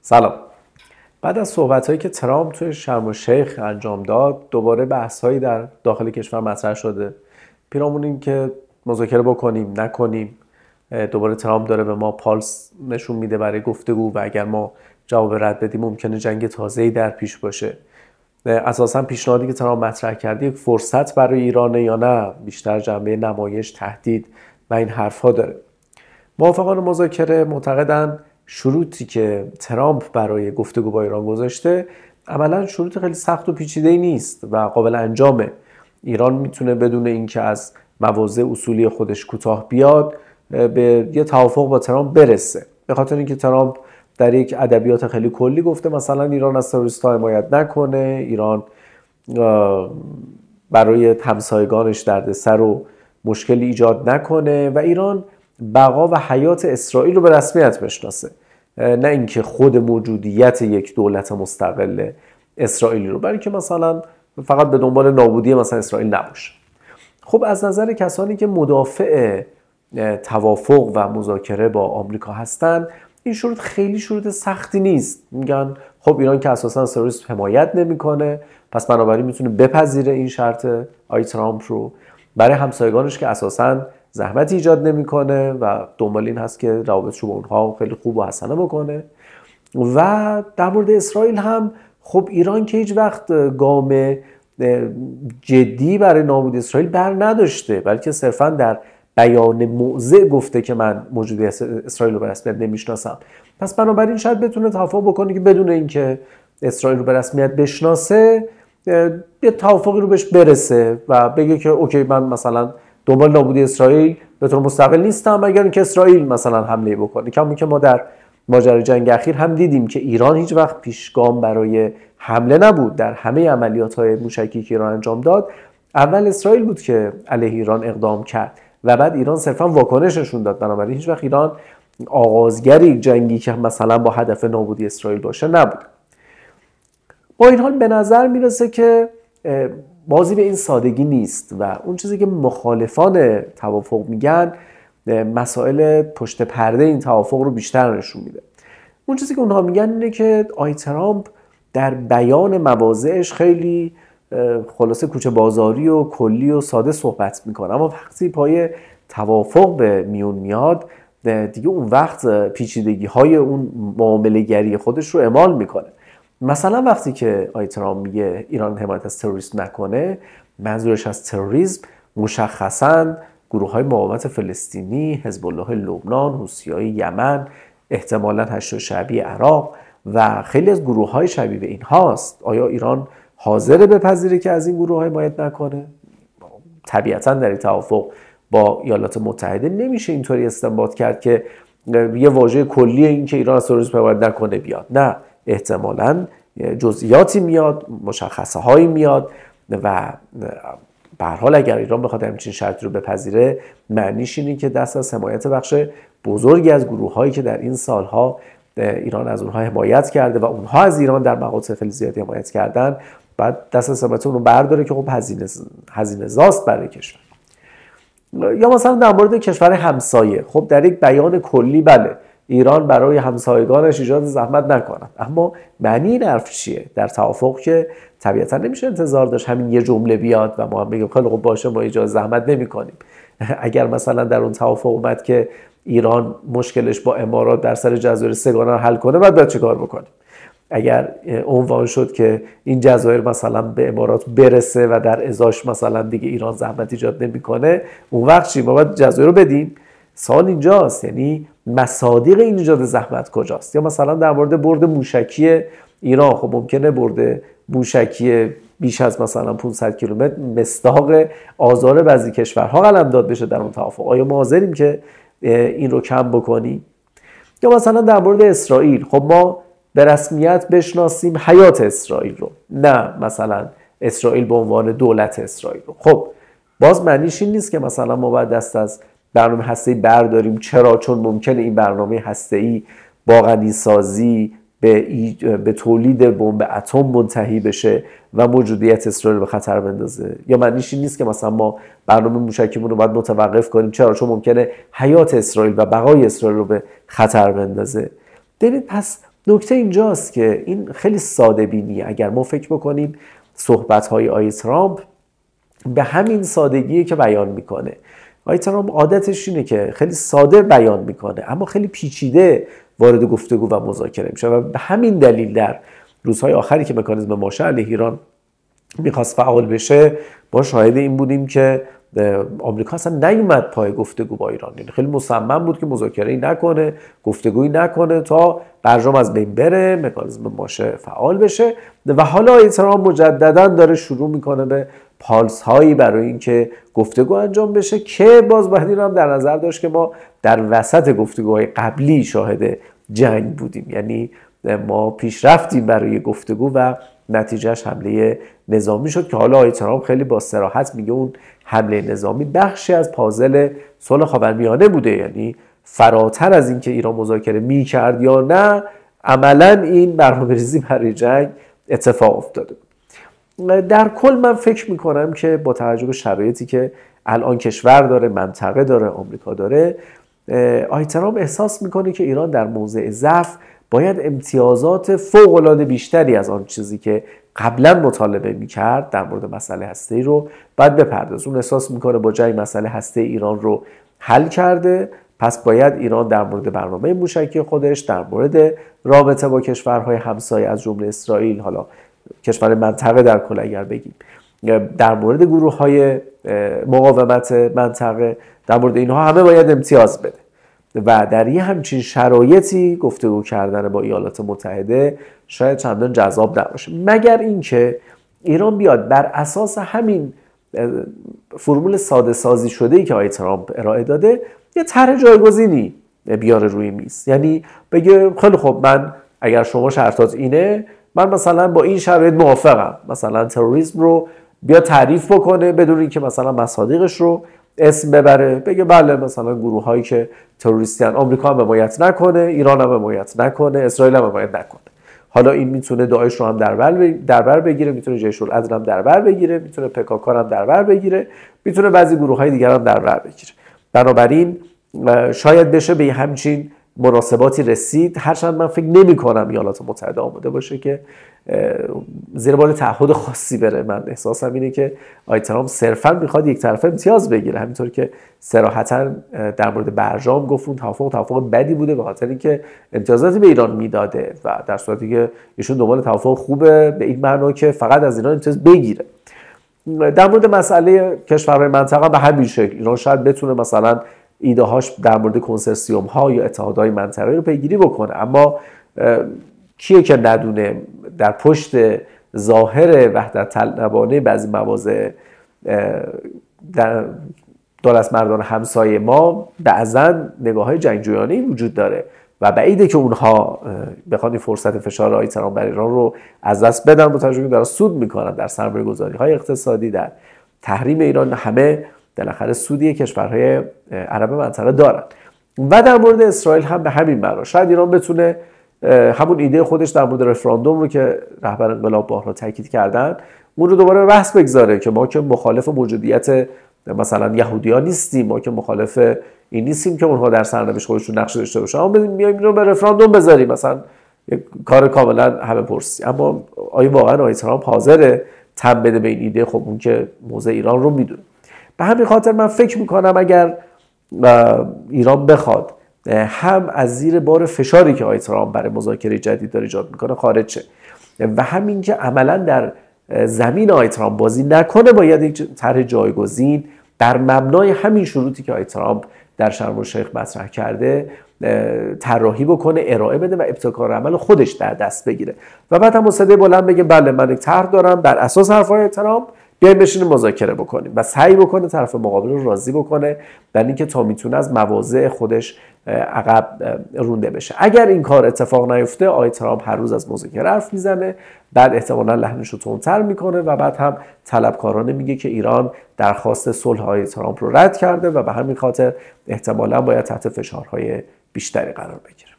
سلام. بعد از صحبت‌هایی که ترامپ توی شرم الشیخ انجام داد، دوباره بحث‌هایی در داخل کشور مطرح شده. پیرامون این که مذاکره بکنیم نکنیم، دوباره ترامپ داره به ما پالس نشون میده برای گفتگو و اگر ما جواب رد بدیم ممکنه جنگ تازه‌ای در پیش باشه. اساساً پیشنهادی که ترامپ مطرح کرده یک فرصت برای ایرانه یا نه، بیشتر جنبه نمایش، تهدید و این حرف‌ها داره. موافقان مذاکره معتقدن شروطی که ترامپ برای گفتگو با ایران گذاشته عملاً شروط خیلی سخت و پیچیده‌ای نیست و قابل انجامه. ایران میتونه بدون اینکه از مواضع اصولی خودش کوتاه بیاد به یه توافق با ترامپ برسه. به خاطر اینکه ترامپ در یک ادبیات خیلی کلی گفته مثلا ایران از تروریست‌ها حمایت نکنه، ایران برای همسایگانش دردسر و مشکلی ایجاد نکنه و ایران بقا و حیات اسرائیل رو به رسمیت بشناسه، نه اینکه خود موجودیت یک دولت مستقل اسرائیلی رو، بلکه مثلا فقط به دنبال نابودی مثلا اسرائیل نباشه. خب از نظر کسانی که مدافع توافق و مذاکره با آمریکا هستن، این شروط خیلی شروط سختی نیست. میگن خب ایران که اساسا تروریسم حمایت نمیکنه، پس بنابراین میتونه بپذیره این شرط آی ترامپ رو. برای همسایگانش که اساسا زحمت ایجاد نمیکنه و دنبال این هست که روابطش رو با اونها خیلی خوب و حسنه بکنه. و در مورد اسرائیل هم خب ایران که هیچ وقت گام جدی برای نابودی اسرائیل بر نداشته، بلکه صرفا در بیان موضع گفته که من موجودیت اسرائیل رو به رسمیت نمیشناسم. پس بنابراین شاید بتونه توافق بکنه که بدون اینکه اسرائیل رو به رسمیت بشناسه یه توافقی رو بهش برسه و بگه که اوکی من مثلا دنبال نابودی اسرائیل به طور مستقل نیستم اگر اینکه اسرائیل مثلا حمله بکنه. کما که ما در ماجرای جنگ اخیر هم دیدیم که ایران هیچ وقت پیشگام برای حمله نبود. در همه عملیات‌های موشکی که ایران انجام داد اول اسرائیل بود که علیه ایران اقدام کرد و بعد ایران صرفا واکنش نشون داد. بنابراین هیچ وقت ایران آغازگری جنگی که مثلا با هدف نابودی اسرائیل باشه نبود. با این حال به نظر میرسه که بازی به این سادگی نیست و اون چیزی که مخالفان توافق میگن مسائل پشت پرده این توافق رو بیشتر نشون میده. اون چیزی که اونها میگن اینه که آی ترامپ در بیان مواضعش خیلی خلاصه کوچه بازاری و کلی و ساده صحبت میکنه، اما وقتی پای توافق به میون میاد دیگه اون وقت پیچیدگی های اون معامله گری خودش رو اعمال میکنه. مثلا وقتی که آی ترامپ میگه ایران حمایت از تروریسم نکنه، منظورش از تروریسم مشخصاً گروه‌های مقاومت فلسطینی، حزب الله لبنان، حوثی‌های یمن، احتمالاً هشت شعبی عراق و خیلی از گروه‌های شبیه به اینهاست. آیا ایران حاضر بپذیره که از این گروه‌ها حمایت نکنه؟ طبیعتاً در این توافق با ایالات متحده نمیشه اینطوری استنباط کرد که یه واژه کلی این که ایران از تروریسم حمایت نکنه بیاد. نه، احتمالاً جزئیاتی میاد، مشخصه هایی میاد و به هر حال اگر ایران بخواد همچین شرطی رو بپذیره معنیش اینه که دست از حمایت بخش بزرگی از گروه‌هایی که در این سالها ایران از اونها حمایت کرده و اونها از ایران در مقاطع خیلی زیادی حمایت کردن، بعد دست از حمایت اون رو برداره که خب هزینه زاست برای کشور. یا مثلا در مورد کشور همسایه، خب در یک بیان کلی بله ایران برای همسایگانش ایجاد زحمت نکنه، اما معنی این حرف چیه؟ در توافق که طبیعتا نمیشه انتظار داشت همین یه جمله بیاد و ما هم بگیم خیلی خب باشه ما ایجاد زحمت نمی‌کنیم. اگر مثلا در اون توافق اومد که ایران مشکلش با امارات در سر جزایر سگانه رو حل کنه، بعد چه کار بکنیم؟ اگر عنوان شد که این جزایر مثلا به امارات برسه و در ازاش مثلا دیگه ایران زحمت ایجاد نمی‌کنه، اون وقت چی؟ ما باید جزایر رو بدیم؟ سوال اینجاست، یعنی مصادیق این ایجاد زحمت کجاست؟ یا مثلا در مورد برد موشکی ایران، خب ممکنه برد موشکی بیش از مثلا 500 کیلومتر مصداق آزار بعضی کشورها قلمداد بشه در اون توافق. آیا ما حاضریم که این رو کم بکنیم؟ یا مثلا در مورد اسرائیل، خب ما به رسمیت بشناسیم حیات اسرائیل رو، نه مثلا اسرائیل به عنوان دولت اسرائیل رو. خب باز معنیش این نیست که مثلا ما باید دست از برنامه هسته‌ای برداریم. چرا؟ چون ممکنه این برنامه هسته‌ای با غنیسازی به تولید بمب اتم منتهی بشه و موجودیت اسرائیل به خطر بندازه. یا معنیش این نیست که مثلا ما برنامه موشکیمون رو باید متوقف کنیم. چرا؟ چون ممکنه حیات اسرائیل و بقای اسرائیل رو به خطر بندازه. ببینید پس نکته اینجاست که این خیلی ساده بینیه. اگر ما فکر بکنیم صحبت‌های آقای ترامپ به همین سادگیه که بیان میکنه. آقای ترامپ عادتش اینه که خیلی ساده بیان میکنه اما خیلی پیچیده وارد گفتگو و مذاکره میشه و به همین دلیل در روزهای آخری که مکانیزم ماشه علیه ایران میخواست فعال بشه ما شاهد این بودیم که آمریکا اصلا نیومد پای گفتگو با ایران. یعنی خیلی مصمم بود که مذاکره‌ای نکنه، گفتگویی نکنه تا برجام از بین بره، مکانیزم ماشه فعال بشه و حالا ترامپ مجددا داره شروع میکنه به پالس هایی برای اینکه گفتگو انجام بشه که باز باید این هم در نظر داشت که ما در وسط گفتگوهای قبلی شاهد جنگ بودیم. یعنی ما پیش رفتیم برای گفتگو و نتیجهش حمله نظامی شد که حالا آقای ترامپ خیلی با صراحت میگه اون حمله نظامی بخشی از پازل صلح خاورمیانه بوده. یعنی فراتر از اینکه ایران مذاکره میکرد یا نه، عملا این برنامه‌ریزی برای جنگ اتفاق افتاده. در کل من فکر میکنم که با توجه به شرایطی که الان کشور داره، منطقه داره، آمریکا داره، آقای ترامپ احساس میکنه که ایران در موضع ضعف باید امتیازات فوق‌العاده بیشتری از آن چیزی که قبلا مطالبه میکرد در مورد مسئله هسته‌ای رو باید بپردازه. اون احساس میکنه با جای مسئله هسته ایران رو حل کرده، پس باید ایران در مورد برنامه موشکی خودش، در مورد رابطه با کشورهای همسایه از جمله اسرائیل، حالا کشور منطقه در کل اگر بگیم، در مورد گروه‌های مقاومت منطقه، در مورد اینها همه باید امتیاز بده و در یه همچین شرایطی گفتگو کردن با ایالات متحده شاید چندان جذاب نباشه، مگر اینکه ایران بیاد بر اساس همین فرمول ساده سازی شده‌ای که آقای ترامپ ارائه داده یه طرح جایگزینی بیاره روی میز. یعنی بگه خیلی خب، من اگر شما شرطات اینه، من مثلا با این شرایط موافقم، مثلا تروریسم رو بیا تعریف بکنه بدون اینکه مثلا مصادیقش رو اسم ببره، بگه بله مثلا گروه هایی که تروریستیان آمریکا هم حمایت نکنه، ایران هم حمایت نکنه، اسرائیل هم حمایت نکنه. حالا این میتونه داعش رو هم در بر بگیره، میتونه جیش العدل هم در بر بگیره، میتونه پکاک هم در بر بگیره، میتونه بعضی گروه های دیگر هم در بر بگیره. بنابراین شاید بشه به همچین مناسباتی رسید، هرچند من فکر نمی کنم ایالات متحده آماده باشه که زیر بار تعهد خاصی بره. من احساسم اینه که آقای ترامپ صرفا میخواد یک طرفه امتیاز بگیره، همینطور که صراحتا در مورد برجام گفت اون توافق بدی بوده به خاطر اینکه امتیازاتی به ایران میداده و در صورتی که ایشون دنبال توافق خوبه به این معنا که فقط از ایران امتیاز بگیره. در مورد مسئله کشورهای منطقه به همین شکل ایران شاید بتونه مثلا ایده هاش در مورد کنسرسیوم ها یا اتحادهای منطقه‌ای رو پیگیری بکنه، اما کیه که ندونه در پشت ظاهر وحدت طلبانه بعضی مواضع در دولت مردان همسایه ما بعضا نگاه‌های جنگجویانه‌ای وجود داره و بعیده که اونها بخوان این فرصت فشار آقای ترامپ بر ایران رو از دست بدن، با توجه به دارن سود میکنن در سرمایه‌گذاری‌های اقتصادی، در تحریم ایران، همه بالاخره سودی کشورهای عرب منطقه دارن. و در مورد اسرائیل هم به همین معنا شاید ایران بتونه همون ایده خودش در مورد رفراندوم رو که رهبر انقلاب بارها تاکید کردن اون رو دوباره به بحث بگذاره که ما که مخالف موجودیت مثلا یهودیان نیستیم، ما که مخالف این نیستیم که اونها در سرنوشت خودشون نقش داشته باشن، اما میایم اینو به رفراندوم بذاریم، مثلا یک کار کاملا همه پرسی. اما آیا واقعا آقای ترامپ حاضره تن بده به این ایده؟ خب اون که موضع ایران رو میدونه. به همین خاطر من فکر میکنم اگر ایران بخواد هم از زیر بار فشاری که آقای ترامپ برای مذاکره جدید داره ایجاد میکنه خارج شه و همین که عملا در زمین آقای ترامپ بازی نکنه، باید یک طرح جایگزین در مبنای همین شروطی که آقای ترامپ در شرم الشیخ مطرح کرده طراحی بکنه، ارائه بده و ابتکار عمل خودش در دست بگیره و بعد هم با صدای بلند بگه بله من یک طرح دارم بر اساس حرفای ترامپ، بیایم بشینیم مذاکره بکنیم و سعی بکنه طرف مقابل رو راضی بکنه در اینکه تا میتونه از مواضع خودش عقب رونده بشه. اگر این کار اتفاق نیفته، آقای ترامپ هر روز از مذاکره حرف میزنه، بعد احتمالاً لحنش رو تندتر میکنه و بعد هم طلبکارانه میگه که ایران درخواست صلح آقای ترامپ رو رد کرده و به همین خاطر احتمالاً باید تحت فشارهای بیشتری قرار بگیره.